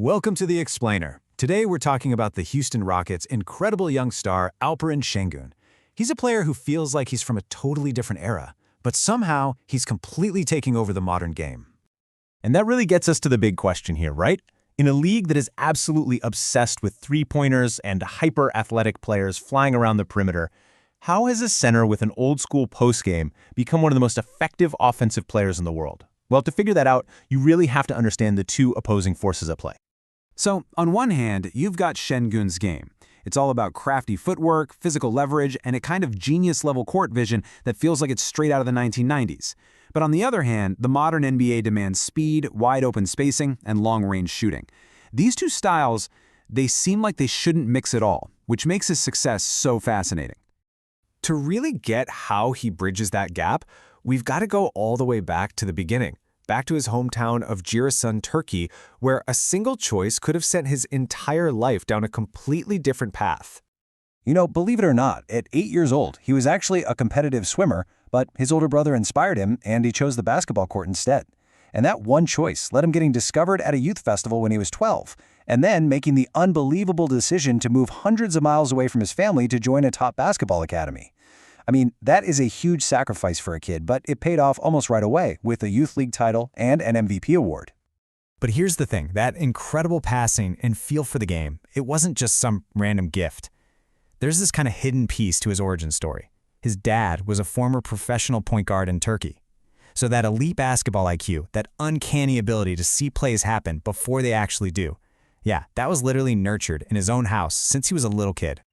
Welcome to The Explainer. Today we're talking about the Houston Rockets' incredible young star, Alperen Şengün. He's a player who feels like he's from a totally different era, but somehow he's completely taking over the modern game. And that really gets us to the big question here, right? In a league that is absolutely obsessed with three-pointers and hyper-athletic players flying around the perimeter, how has a center with an old-school post-game become one of the most effective offensive players in the world? Well, to figure that out, you really have to understand the two opposing forces at play. So, on one hand, you've got Şengün's game. It's all about crafty footwork, physical leverage, and a kind of genius-level court vision that feels like it's straight out of the 1990s. But on the other hand, the modern NBA demands speed, wide-open spacing, and long-range shooting. These two styles, they seem like they shouldn't mix at all, which makes his success so fascinating. To really get how he bridges that gap, we've got to go all the way back to the beginning, back to his hometown of Giresun, Turkey, where a single choice could have sent his entire life down a completely different path. You know, believe it or not, at 8 years old, he was actually a competitive swimmer, but his older brother inspired him and he chose the basketball court instead. And that one choice led him getting discovered at a youth festival when he was 12, and then making the unbelievable decision to move hundreds of miles away from his family to join a top basketball academy. I mean, that is a huge sacrifice for a kid, but it paid off almost right away with a youth league title and an MVP award. But here's the thing, that incredible passing and feel for the game, it wasn't just some random gift. There's this kind of hidden piece to his origin story. His dad was a former professional point guard in Turkey. So that elite basketball IQ, that uncanny ability to see plays happen before they actually do, yeah, that was literally nurtured in his own house since he was a little kid.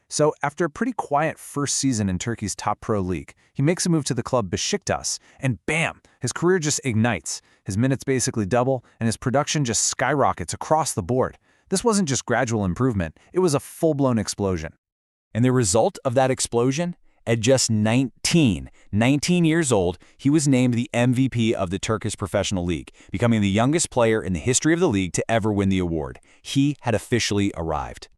So after a pretty quiet first season in Turkey's top pro league, he makes a move to the club Beşiktaş, and bam, his career just ignites. His minutes basically double, and his production just skyrockets across the board. This wasn't just gradual improvement, it was a full-blown explosion. And the result of that explosion? At just 19 years old, he was named the MVP of the Turkish Professional League, becoming the youngest player in the history of the league to ever win the award. He had officially arrived.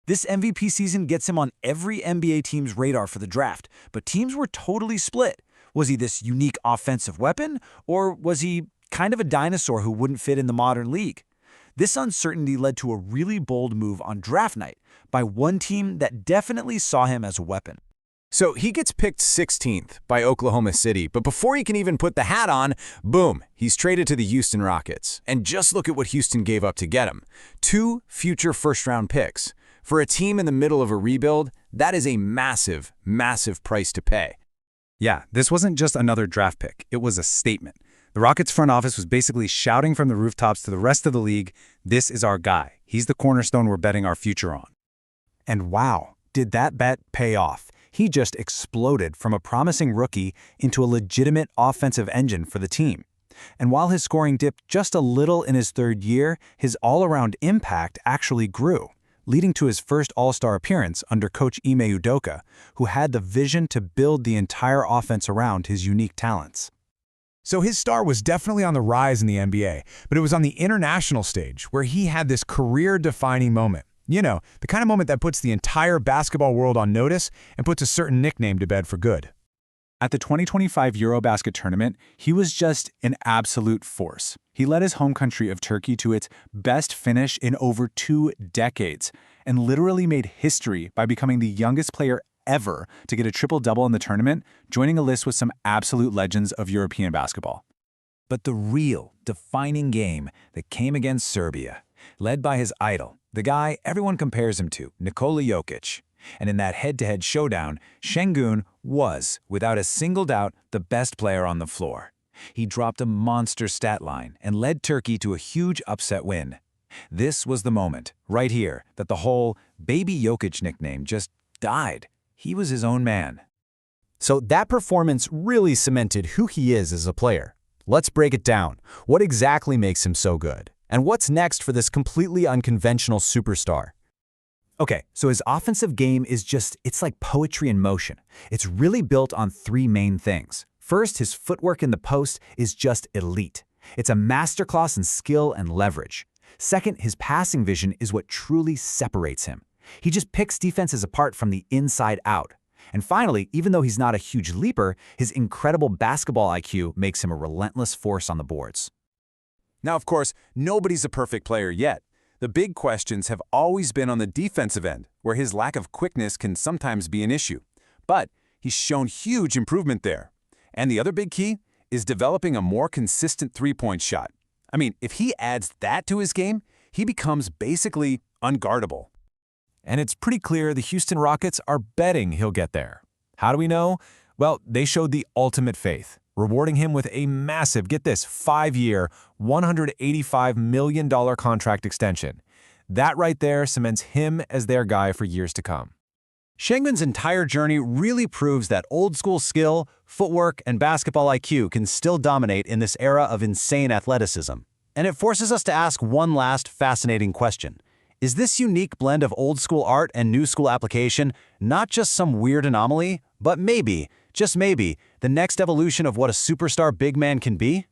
This MVP season gets him on every NBA team's radar for the draft, but teams were totally split. Was he this unique offensive weapon, or was he kind of a dinosaur who wouldn't fit in the modern league? This uncertainty led to a really bold move on draft night by one team that definitely saw him as a weapon. So he gets picked 16th by Oklahoma City, but before he can even put the hat on, boom, he's traded to the Houston Rockets. And just look at what Houston gave up to get him. 2 future first-round picks. For a team in the middle of a rebuild, that is a massive, massive price to pay. Yeah, this wasn't just another draft pick, it was a statement. The Rockets front office was basically shouting from the rooftops to the rest of the league, this is our guy. He's the cornerstone we're betting our future on. And wow, did that bet pay off? He just exploded from a promising rookie into a legitimate offensive engine for the team. And while his scoring dipped just a little in his third year, his all-around impact actually grew, leading to his first All-Star appearance under coach Ime Udoka, who had the vision to build the entire offense around his unique talents. So his star was definitely on the rise in the NBA, but it was on the international stage where he had this career-defining moment. You know, the kind of moment that puts the entire basketball world on notice and puts a certain nickname to bed for good. At the 2025 Eurobasket tournament, he was just an absolute force. He led his home country of Turkey to its best finish in over 2 decades and literally made history by becoming the youngest player ever to get a triple-double in the tournament, joining a list with some absolute legends of European basketball. But the real defining game that came against Serbia, led by his idol, the guy everyone compares him to, Nikola Jokic. And in that head-to-head showdown, Şengün was, without a single doubt, the best player on the floor. He dropped a monster stat line and led Turkey to a huge upset win. This was the moment, right here, that the whole Baby Jokic nickname just died. He was his own man. So that performance really cemented who he is as a player. Let's break it down. What exactly makes him so good? And what's next for this completely unconventional superstar? Okay, so his offensive game is it's like poetry in motion. It's really built on 3 main things. First, his footwork in the post is just elite. It's a masterclass in skill and leverage. Second, his passing vision is what truly separates him. He just picks defenses apart from the inside out. And finally, even though he's not a huge leaper, his incredible basketball IQ makes him a relentless force on the boards. Now, of course, nobody's a perfect player yet. The big questions have always been on the defensive end, where his lack of quickness can sometimes be an issue. But he's shown huge improvement there. And the other big key is developing a more consistent three-point shot. I mean, if he adds that to his game, he becomes basically unguardable. And it's pretty clear the Houston Rockets are betting he'll get there. How do we know? Well, they showed the ultimate faith, rewarding him with a massive, get this, 5-year, $185 million contract extension. That right there cements him as their guy for years to come. Şengün's entire journey really proves that old-school skill, footwork, and basketball IQ can still dominate in this era of insane athleticism. And it forces us to ask one last fascinating question. Is this unique blend of old-school art and new-school application not just some weird anomaly, but maybe, just maybe, the next evolution of what a superstar big man can be?